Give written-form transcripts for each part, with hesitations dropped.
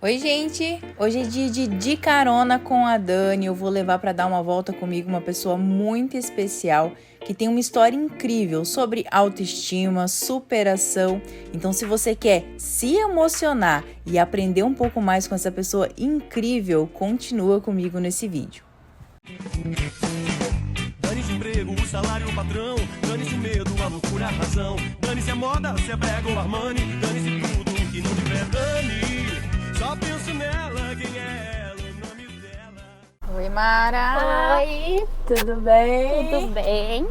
Oi, gente! Hoje é dia de carona com a Dani. Eu vou levar para dar uma volta comigo uma pessoa muito especial que tem uma história incrível sobre autoestima, superação. Então, se você quer se emocionar e aprender um pouco mais com essa pessoa incrível, continua comigo nesse vídeo. Dane-se o emprego, o salário, o patrão. Dane-se o medo, a loucura, a razão. Dane-se a moda, se é brega ou Armani. Dane-se tudo que não tiver Dani. Só penso nela, quem é ela, o nome dela. Oi, Mara! Oi, Tudo bem? tudo bem?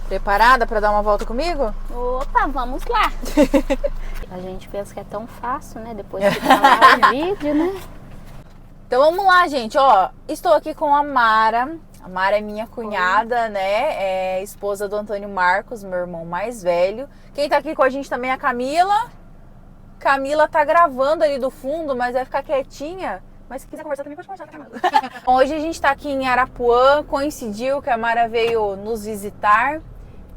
Preparada para dar uma volta comigo? Opa, vamos lá. A gente pensa que é tão fácil, né? Depois que tá lá o vídeo, né? Então vamos lá, gente. Ó, estou aqui com a Mara. A Mara é minha cunhada, né? É esposa do Antônio Marcos, meu irmão mais velho. Quem tá aqui com a gente também é a Camila. Camila tá gravando ali do fundo, mas vai ficar quietinha. Mas se quiser conversar também, pode conversar com a Camila. Bom, hoje a gente tá aqui em Arapuã. Coincidiu que a Mara veio nos visitar.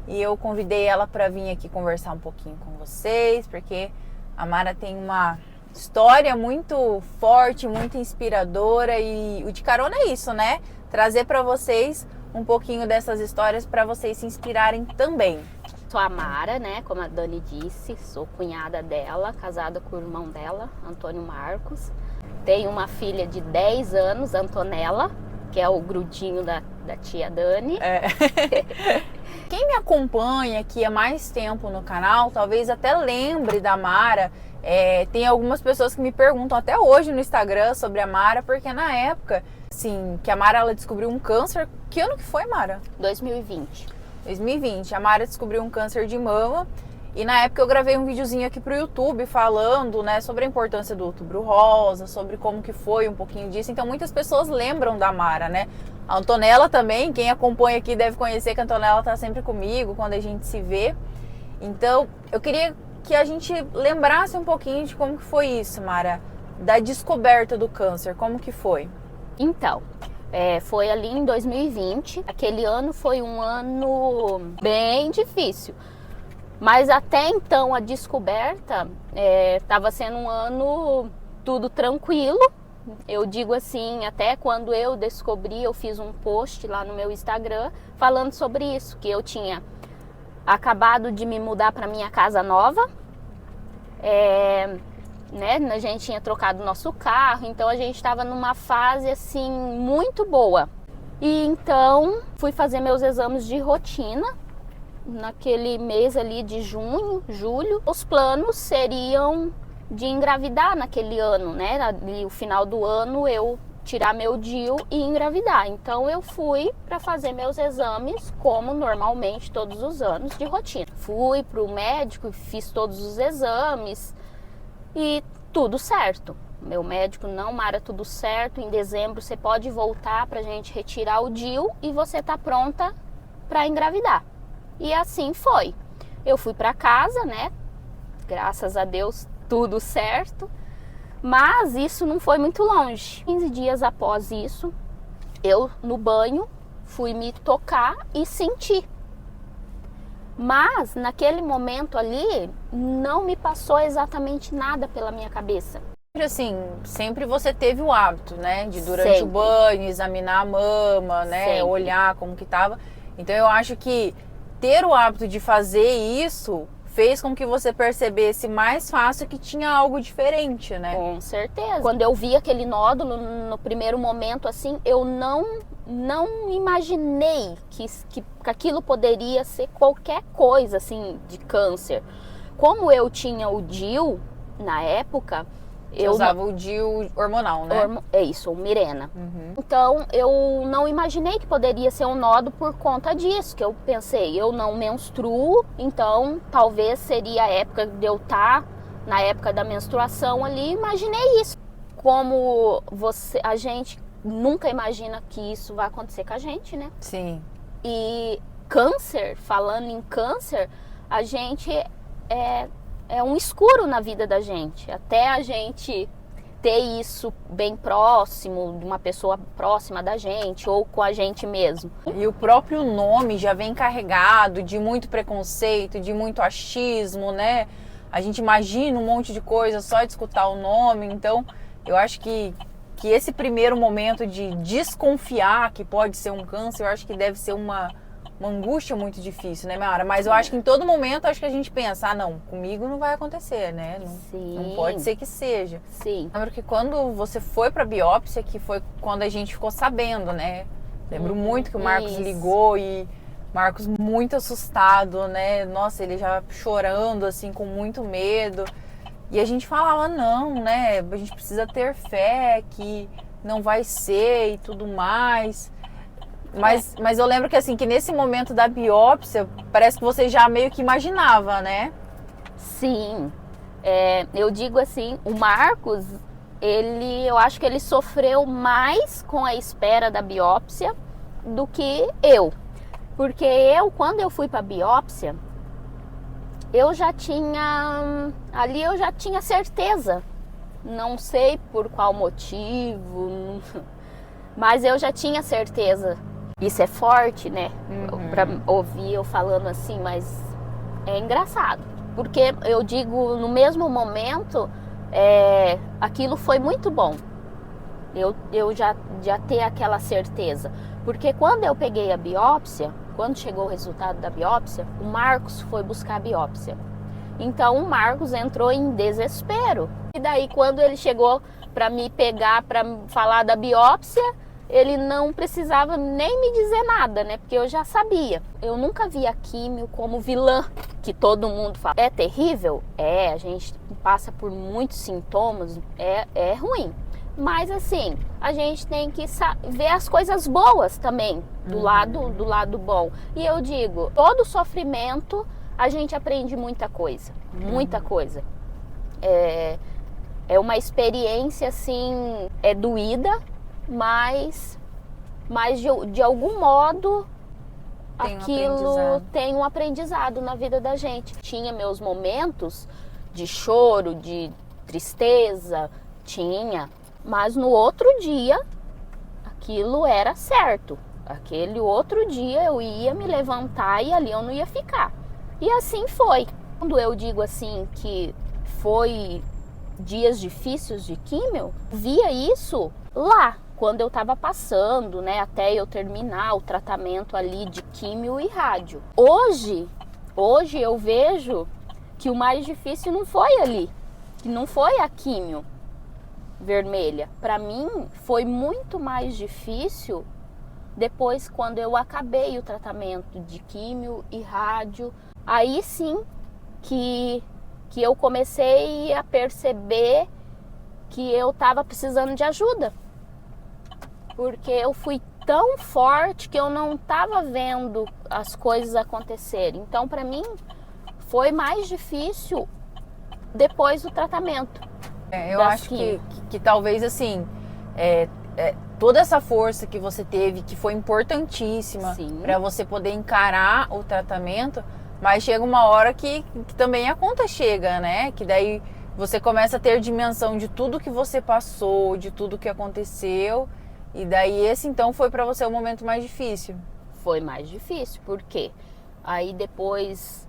E eu convidei ela para vir aqui conversar um pouquinho com vocês. Porque a Mara tem uma história muito forte, muito inspiradora. E o De Carona é isso, né? Trazer para vocês um pouquinho dessas histórias para vocês se inspirarem também. Sou a Mara, né? Como a Dani disse, sou cunhada dela, casada com o irmão dela, Antônio Marcos. Tenho uma filha de 10 anos, Antonella, que é o grudinho da tia Dani. Quem me acompanha aqui há mais tempo no canal, talvez até lembre da Mara. Tem algumas pessoas que me perguntam até hoje no Instagram sobre a Mara, porque na época, assim, que a Mara ela descobriu um câncer. Que ano que foi, Mara? 2020. 2020. A Mara descobriu um câncer de mama. E na época eu gravei um videozinho aqui pro YouTube falando, né, sobre a importância do Outubro Rosa, sobre como que foi um pouquinho disso. Então muitas pessoas lembram da Mara, né? A Antonella também, quem acompanha aqui deve conhecer que a Antonella tá sempre comigo quando a gente se vê. Então eu queria que a gente lembrasse um pouquinho de como que foi isso, Mara, da descoberta do câncer, como que foi? Então, foi ali em 2020. Aquele ano foi um ano bem difícil. Mas até então a descoberta estava sendo um ano tudo tranquilo. Eu digo assim, até quando eu descobri, eu fiz um post lá no meu Instagram falando sobre isso, que eu tinha acabado de me mudar para minha casa nova. Né? A gente tinha trocado o nosso carro, então a gente estava numa fase assim muito boa. E então fui fazer meus exames de rotina naquele mês ali de junho, julho. Os planos seriam de engravidar naquele ano, né? Ali, o final do ano eu tirar meu DIU e engravidar. Então eu fui para fazer meus exames como normalmente todos os anos de rotina. Fui para o médico, fiz todos os exames e tudo certo. Meu médico, não, Mara, tudo certo. Em dezembro você pode voltar pra gente retirar o DIU e você tá pronta para engravidar. E assim foi. Eu fui para casa, né? Graças a Deus, tudo certo. Mas isso não foi muito longe. 15 dias após isso, eu no banho fui me tocar e senti. Mas naquele momento ali não me passou exatamente nada pela minha cabeça. Assim, sempre você teve o hábito, né, de durante o banho examinar a mama, né, Sempre. Olhar como que tava. Então eu acho que ter o hábito de fazer isso fez com que você percebesse mais fácil que tinha algo diferente, né? Com certeza. Quando eu vi aquele nódulo no primeiro momento, assim, eu não imaginei que aquilo poderia ser qualquer coisa, assim, de câncer. Como eu tinha o DIU na época, Você usava o DIU hormonal, né? É isso, o Mirena. Uhum. Então, eu não imaginei que poderia ser um nódulo por conta disso, que eu pensei, eu não menstruo, então talvez seria a época de eu estar na época da menstruação ali, imaginei isso. Como a gente nunca imagina que isso vai acontecer com a gente, né? Sim. E câncer, falando em câncer, a gente é um escuro na vida da gente. Até a gente ter isso bem próximo, de uma pessoa próxima da gente ou com a gente mesmo. E o próprio nome já vem carregado de muito preconceito, de muito achismo, né? a gente imagina um monte de coisa só de escutar o nome. Então, eu acho que esse primeiro momento de desconfiar que pode ser um câncer, eu acho que deve ser uma angústia muito difícil, né, Mayara? Mas eu acho que em todo momento, acho que a gente pensa, não, comigo não vai acontecer, né? Não pode ser que seja. Sim. Lembro que quando você foi pra biópsia, que foi quando a gente ficou sabendo, né? Lembro muito que o Marcos ligou e Marcos muito assustado, né? Nossa, ele já chorando, assim, com muito medo. E a gente falava, não, né? A gente precisa ter fé que não vai ser e tudo mais. Mas eu lembro que, assim, que nesse momento da biópsia, parece que você já meio que imaginava, né? Sim. Eu digo assim, o Marcos, eu acho que ele sofreu mais com a espera da biópsia do que eu. Porque quando eu fui para a biópsia, eu já tinha certeza, não sei por qual motivo, mas eu já tinha certeza. Isso é forte, né? Pra ouvir eu falando assim, mas é engraçado. Porque eu digo, no mesmo momento, aquilo foi muito bom. Eu já ter aquela certeza. Porque quando eu peguei a biópsia, quando chegou o resultado da biópsia, o Marcos foi buscar a biópsia. Então o Marcos entrou em desespero. E daí quando ele chegou para me pegar, para falar da biópsia, ele não precisava nem me dizer nada, né? Porque eu já sabia. Eu nunca vi a químio como vilã, que todo mundo fala. É terrível? A gente passa por muitos sintomas, é ruim. Mas assim, a gente tem que ver as coisas boas também, do lado bom. E eu digo, todo sofrimento a gente aprende muita coisa, muita coisa. É uma experiência assim, doída, mas de algum modo aquilo tem um aprendizado na vida da gente. Tinha meus momentos de choro, de tristeza, mas no outro dia aquilo era certo. Aquele outro dia eu ia me levantar e ali eu não ia ficar. E assim foi. Quando eu digo assim que foi dias difíceis de químio, via isso lá, quando eu estava passando, né, até eu terminar o tratamento ali de químio e rádio. Hoje eu vejo que o mais difícil não foi ali, que não foi a químio vermelha. Para mim foi muito mais difícil depois, quando eu acabei o tratamento de químio e rádio. Aí sim que eu comecei a perceber que eu estava precisando de ajuda, porque eu fui tão forte que eu não estava vendo as coisas acontecerem. Então, para mim, foi mais difícil depois do tratamento. Eu acho que talvez assim, toda essa força que você teve, que foi importantíssima para você poder encarar o tratamento, mas chega uma hora que também a conta chega, né? Que daí você começa a ter dimensão de tudo que você passou, de tudo que aconteceu. E daí esse então foi para você o momento mais difícil. Foi mais difícil, porque aí depois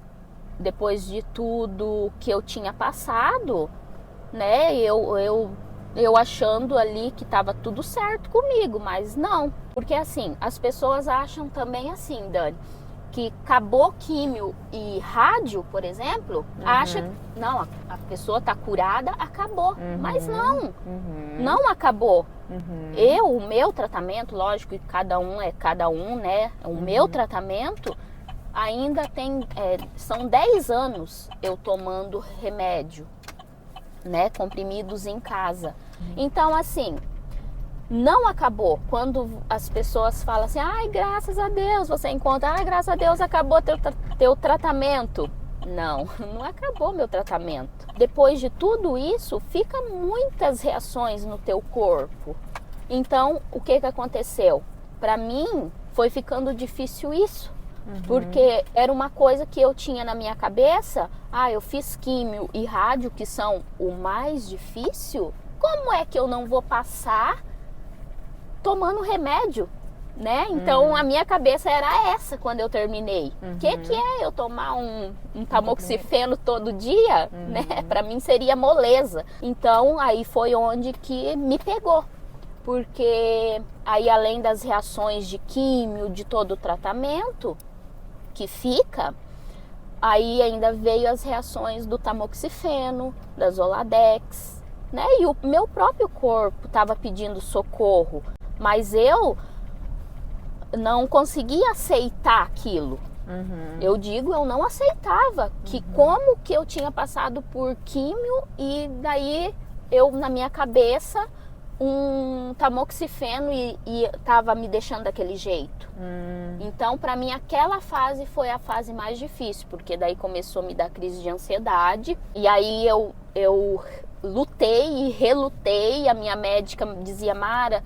de tudo que eu tinha passado, né, eu achando ali que estava tudo certo comigo, mas não. Porque assim, as pessoas acham também assim, Dani, que acabou químio e rádio, por exemplo, acha que não, a pessoa está curada, acabou. Mas não acabou. O meu tratamento, lógico que cada um é cada um, né? O meu tratamento ainda são 10 anos eu tomando remédio, né? Comprimidos em casa. Então, assim, não acabou. Quando as pessoas falam assim, ai, graças a Deus, você encontra, ai, graças a Deus acabou teu tratamento. Não acabou meu tratamento. Depois de tudo isso, fica muitas reações no teu corpo. Então, o que aconteceu? Para mim, foi ficando difícil isso. Porque era uma coisa que eu tinha na minha cabeça. Eu fiz químio e rádio, que são o mais difícil. Como é que eu não vou passar tomando remédio? né? Então a minha cabeça era essa quando eu terminei. O que é eu tomar um tamoxifeno todo dia, né? Para mim seria moleza. Então aí foi onde que me pegou. Porque aí além das reações de químio, de todo o tratamento que fica, aí ainda veio as reações do tamoxifeno, da Zoladex, né? E o meu próprio corpo estava pedindo socorro, mas eu não conseguia aceitar aquilo. Eu não aceitava que como que eu tinha passado por químio e daí eu, na minha cabeça, um tamoxifeno e tava me deixando daquele jeito. Então, para mim, aquela fase foi a fase mais difícil, porque daí começou a me dar crise de ansiedade e aí eu lutei e relutei. A minha médica dizia: Mara,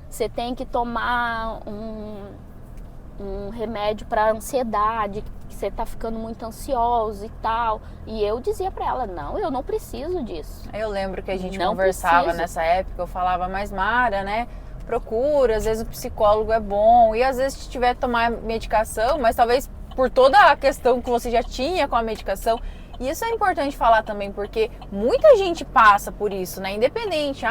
você tem que tomar um remédio para ansiedade, que você tá ficando muito ansiosa e tal. E eu dizia para ela: não, eu não preciso disso. Eu lembro que a gente Não conversava preciso. nessa época, eu falava: mas Mara, né, procura, às vezes o psicólogo é bom, e às vezes se tiver que tomar medicação, mas talvez por toda a questão que você já tinha com a medicação. E isso é importante falar também, porque muita gente passa por isso, né? Independente,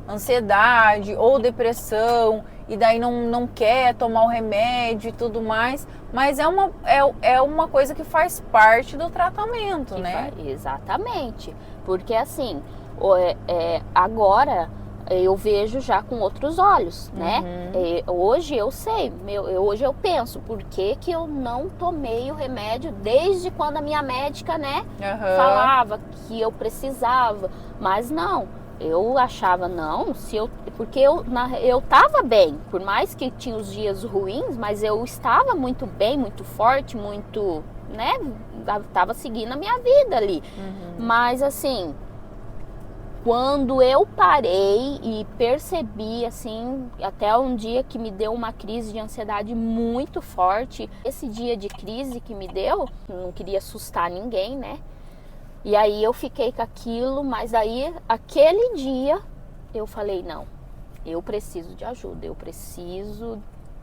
ansiedade ou depressão, e daí não quer tomar o remédio e tudo mais. Mas é uma coisa que faz parte do tratamento, né? Exatamente. Porque assim, agora eu vejo já com outros olhos, né? Hoje eu sei, hoje eu penso, por que que eu não tomei o remédio desde quando a minha médica, né, falava que eu precisava. Mas não, eu achava, porque eu tava bem, por mais que tinha os dias ruins, mas eu estava muito bem, muito forte, muito, né, tava seguindo a minha vida ali. Mas assim, quando eu parei e percebi, assim, até um dia que me deu uma crise de ansiedade muito forte, esse dia de crise que me deu, não queria assustar ninguém, né? E aí eu fiquei com aquilo, mas aí, aquele dia, eu falei: não, eu preciso de ajuda,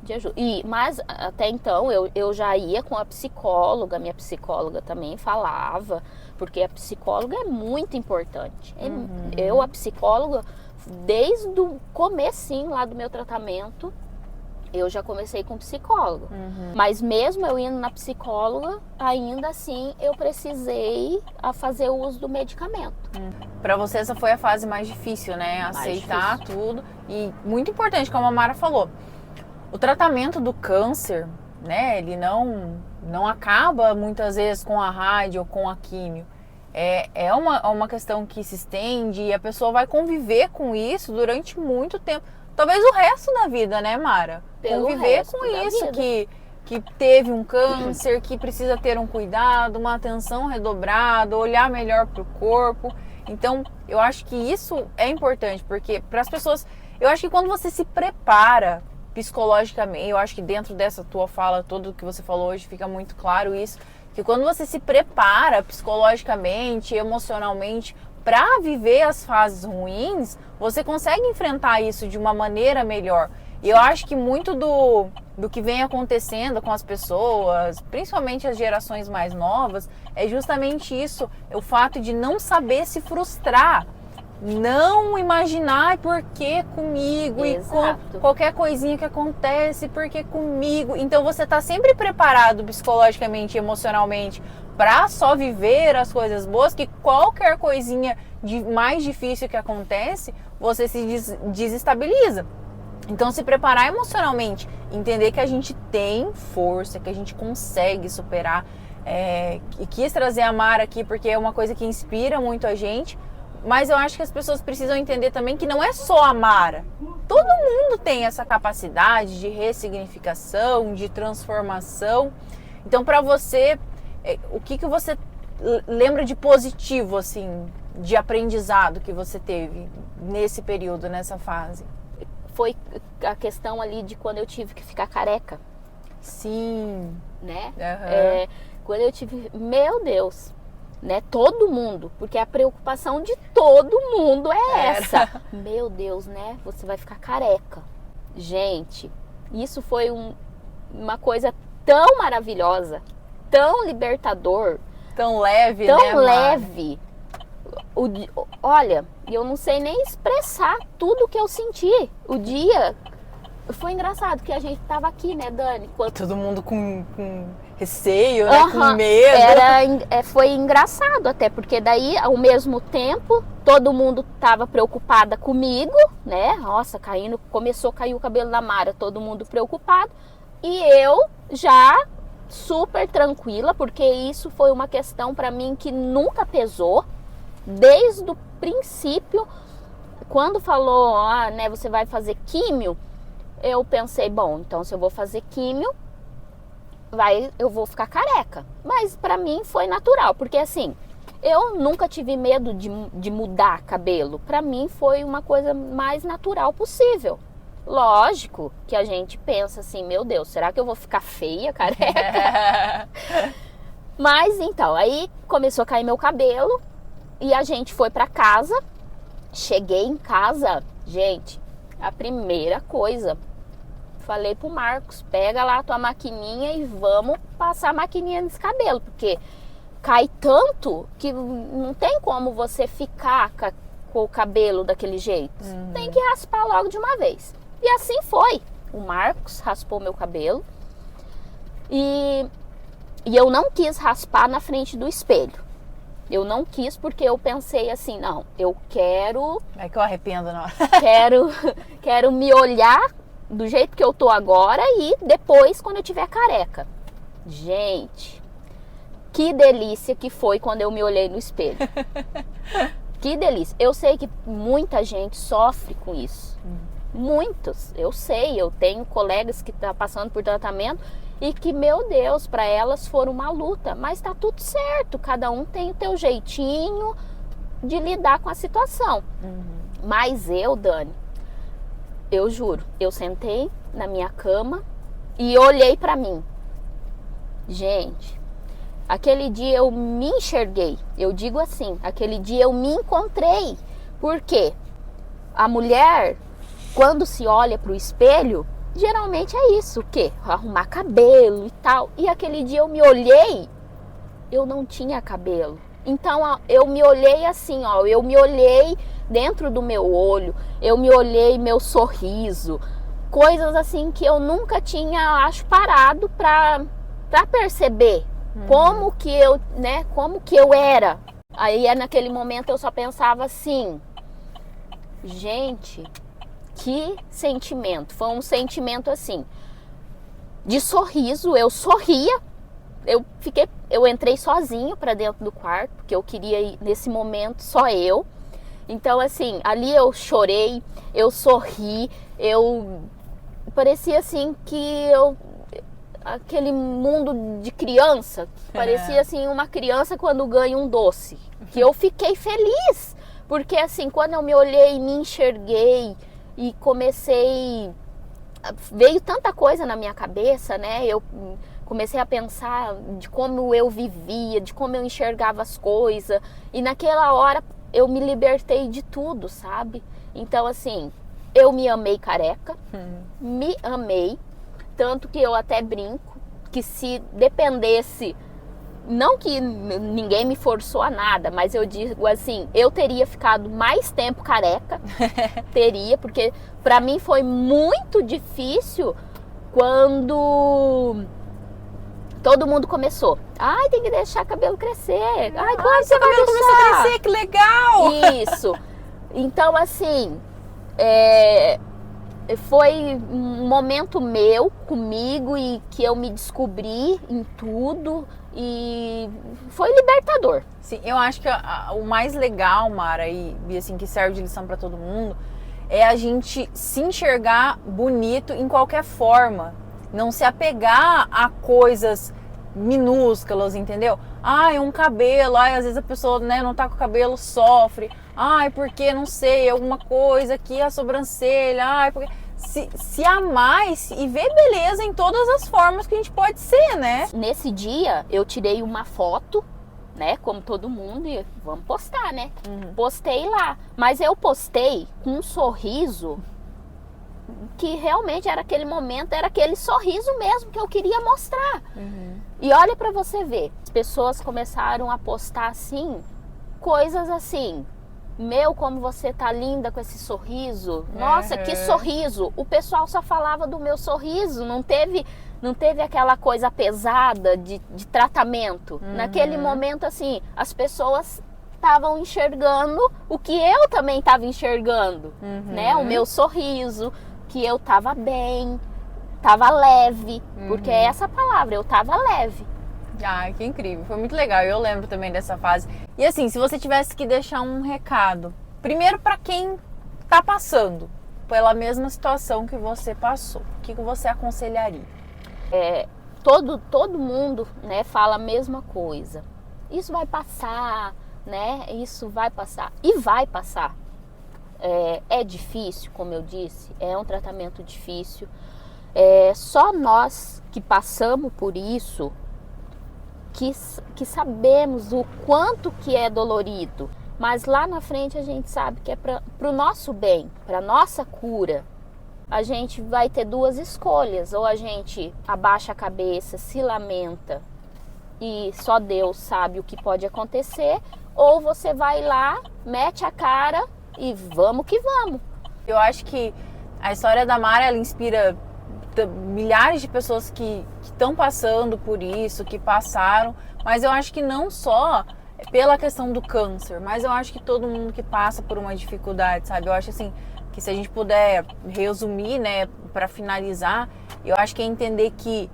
de ajuda. Mas até então eu já ia com a psicóloga, minha psicóloga também falava, porque a psicóloga é muito importante. A psicóloga, desde o comecinho lá do meu tratamento, eu já comecei com psicólogo. Mas mesmo eu indo na psicóloga, ainda assim eu precisei fazer o uso do medicamento. Pra você essa foi a fase mais difícil, né? Aceitar tudo. E muito importante, como a Mara falou, o tratamento do câncer, né? Ele não acaba muitas vezes com a rádio ou com a químio. É uma questão que se estende e a pessoa vai conviver com isso durante muito tempo. Talvez o resto da vida, né, Mara? Conviver com isso, que teve um câncer, que precisa ter um cuidado, uma atenção redobrada, olhar melhor para o corpo. Então, eu acho que isso é importante, porque para as pessoas... Eu acho que quando você se prepara psicologicamente, eu acho que dentro dessa tua fala, tudo que você falou hoje, fica muito claro isso, que quando você se prepara psicologicamente, emocionalmente, para viver as fases ruins, você consegue enfrentar isso de uma maneira melhor. E eu acho que muito do que vem acontecendo com as pessoas, principalmente as gerações mais novas, é justamente isso, o fato de não saber se frustrar. Não imaginar por que comigo. Exato. E qualquer coisinha que acontece, por que comigo. Então você está sempre preparado psicologicamente e emocionalmente para só viver as coisas boas, que qualquer coisinha mais difícil que acontece, você se desestabiliza. Então se preparar emocionalmente, entender que a gente tem força, que a gente consegue superar. E quis trazer a Mara aqui porque é uma coisa que inspira muito a gente. Mas eu acho que as pessoas precisam entender também que não é só a Mara. Todo mundo tem essa capacidade de ressignificação, de transformação. Então, para você, o que você lembra de positivo, assim, de aprendizado que você teve nesse período, nessa fase? Foi a questão ali de quando eu tive que ficar careca. Sim. Né? Uhum. Quando eu tive... Meu Deus! Né? Todo mundo, porque a preocupação de todo mundo é essa. Meu Deus, né? Você vai ficar careca. Gente, Isso foi uma coisa tão maravilhosa, tão libertador, Tão leve, tão né, Mara? leve. Olha, eu não sei nem expressar tudo que eu senti. O dia foi engraçado que a gente tava aqui, né, Dani? Todo mundo com receio, né? Com medo. Foi engraçado até, porque daí, ao mesmo tempo, todo mundo tava preocupada comigo, né? Nossa, começou a cair o cabelo da Mara, todo mundo preocupado. E eu já super tranquila, porque isso foi uma questão pra mim que nunca pesou. Desde o princípio, quando falou, né, você vai fazer químio, eu pensei, bom, então se eu vou fazer químio, eu vou ficar careca. Mas pra mim foi natural, porque assim, eu nunca tive medo de mudar cabelo. Pra mim foi uma coisa mais natural possível. Lógico que a gente pensa assim, meu Deus, será que eu vou ficar feia, careca? Mas então, aí começou a cair meu cabelo e a gente foi pra casa. Cheguei em casa, gente, a primeira coisa, falei pro Marcos, pega lá a tua maquininha e vamos passar a maquininha nesse cabelo, porque cai tanto que não tem como você ficar com o cabelo daquele jeito. Tem que raspar logo de uma vez. E assim foi. O Marcos raspou meu cabelo e eu não quis raspar na frente do espelho. Eu não quis porque eu pensei assim, não, eu quero... É que eu arrependo, não. Quero me olhar do jeito que eu tô agora e depois quando eu tiver careca. Gente, que delícia que foi quando eu me olhei no espelho. Que delícia. Eu sei que muita gente sofre com isso. Muitos, eu sei, eu tenho colegas que estão passando por tratamento e que, meu Deus, para elas foi uma luta, mas tá tudo certo, cada um tem o teu jeitinho de lidar com a situação. Mas eu, Dani, eu juro, eu sentei na minha cama e olhei para mim. Gente, aquele dia eu me enxerguei, eu digo assim, aquele dia eu me encontrei, porque a mulher, quando se olha pro espelho, geralmente é isso, o quê? Arrumar cabelo e tal. E aquele dia eu me olhei, eu não tinha cabelo. Então eu me olhei assim, ó, eu me olhei dentro do meu olho, eu me olhei meu sorriso, coisas assim que eu nunca tinha, acho, parado pra perceber como que eu, né, como que eu era. Aí naquele momento eu só pensava assim, gente, que sentimento. Foi um sentimento assim, de sorriso. Eu sorria. Eu entrei sozinho para dentro do quarto, porque eu queria ir nesse momento só eu. Então assim, ali eu chorei, eu sorri, eu parecia assim que aquele mundo de criança, parecia assim uma criança quando ganha um doce, que eu fiquei feliz, porque assim, quando eu me olhei, me enxerguei e veio tanta coisa na minha cabeça, né? Eu comecei a pensar de como eu vivia, de como eu enxergava as coisas. E naquela hora eu me libertei de tudo, sabe? Então, assim, eu me amei careca, me amei. Tanto que eu até brinco que se dependesse, não que ninguém me forçou a nada, mas eu digo assim, eu teria ficado mais tempo careca, teria, porque pra mim foi muito difícil quando todo mundo começou. Ai, tem que deixar o cabelo crescer. Ai, quando você vai deixar? Começou a crescer, que legal! Isso. Então, assim, foi um momento meu, comigo, e que eu me descobri em tudo. E foi libertador. Sim, eu acho que o mais legal, Mara, e assim, que serve de lição para todo mundo, é a gente se enxergar bonito em qualquer forma. Não se apegar a coisas minúsculas, entendeu? Ai, um cabelo, ai, às vezes a pessoa, né, não tá com o cabelo, sofre. Ai, porque, não sei, alguma coisa aqui, a sobrancelha, ai, porque... Se amar e ver beleza em todas as formas que a gente pode ser, né? Nesse dia, eu tirei uma foto, né, como todo mundo, e vamos postar, né? Postei lá, mas eu postei com um sorriso que realmente era aquele momento, era aquele sorriso mesmo que eu queria mostrar. E olha pra você ver, as pessoas começaram a postar assim, coisas assim: meu, como você tá linda com esse sorriso, nossa, que sorriso. O pessoal só falava do meu sorriso, não teve aquela coisa pesada de tratamento. Naquele momento, assim, as pessoas estavam enxergando o que eu também estava enxergando, né? O meu sorriso, que eu tava bem, tava leve, porque é essa palavra, eu tava leve. Ai, que incrível, foi muito legal, eu lembro também dessa fase. E assim, se você tivesse que deixar um recado, primeiro para quem tá passando pela mesma situação que você passou, o que você aconselharia? Todo mundo, né, fala a mesma coisa. Isso vai passar, né? Isso vai passar. E vai passar. É difícil, como eu disse, é um tratamento difícil. Só nós que passamos por isso que sabemos o quanto que é dolorido. Mas lá na frente a gente sabe que é para o nosso bem, para nossa cura. A gente vai ter duas escolhas: ou a gente abaixa a cabeça, se lamenta e só Deus sabe o que pode acontecer, ou você vai lá, mete a cara e vamos que vamos. Eu acho que a história da Mara, ela inspira milhares de pessoas que estão passando por isso, que passaram, mas eu acho que não só pela questão do câncer, mas eu acho que todo mundo que passa por uma dificuldade, sabe? Eu acho assim, que se a gente puder resumir, né, para finalizar, eu acho que é entender que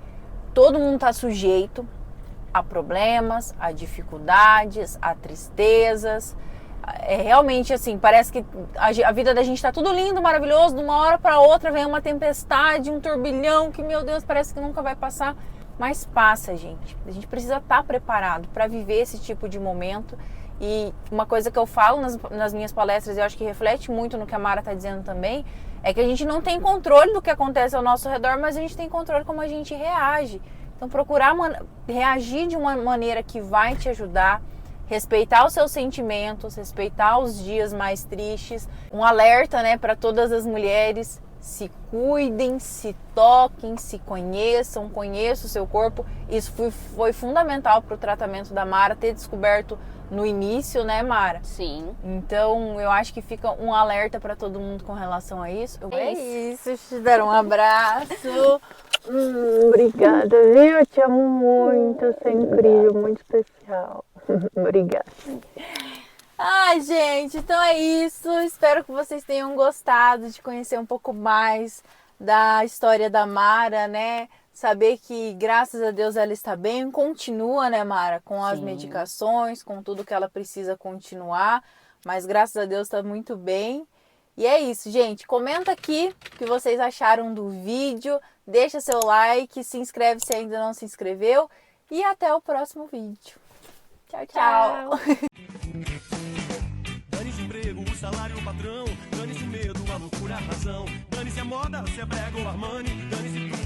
todo mundo está sujeito a problemas, a dificuldades, a tristezas. Realmente assim, parece que a vida da gente está tudo lindo, maravilhoso, de uma hora para outra vem uma tempestade, um turbilhão que, meu Deus, parece que nunca vai passar, mas passa, gente. A gente precisa estar preparado para viver esse tipo de momento. E uma coisa que eu falo nas minhas palestras, eu acho que reflete muito no que a Mara está dizendo também, é que a gente não tem controle do que acontece ao nosso redor, mas a gente tem controle como a gente reage. Então procurar reagir de uma maneira que vai te ajudar, respeitar os seus sentimentos, respeitar os dias mais tristes. Um alerta, né, para todas as mulheres: se cuidem, se toquem, se conheçam, conheçam o seu corpo. Isso foi fundamental para o tratamento da Mara, ter descoberto no início, né, Mara? Sim. Então, eu acho que fica um alerta para todo mundo com relação a isso. É isso, te dar um abraço. Obrigada, viu? Eu te amo muito, você é incrível, muito especial. Obrigada. Ai, gente, então é isso. Espero que vocês tenham gostado de conhecer um pouco mais da história da Mara, né? Saber que, graças a Deus, ela está bem. Continua, né, Mara? Com as medicações, com tudo que ela precisa continuar. Mas, graças a Deus, está muito bem. E é isso, gente. Comenta aqui o que vocês acharam do vídeo. Deixa seu like, se inscreve se ainda não se inscreveu. E até o próximo vídeo. Tchau, tchau. Dane-se o emprego, o salário, o patrão. Dane-se o medo, a loucura, a razão. Dane-se a moda, se é brega ou Armani. Dane-se tudo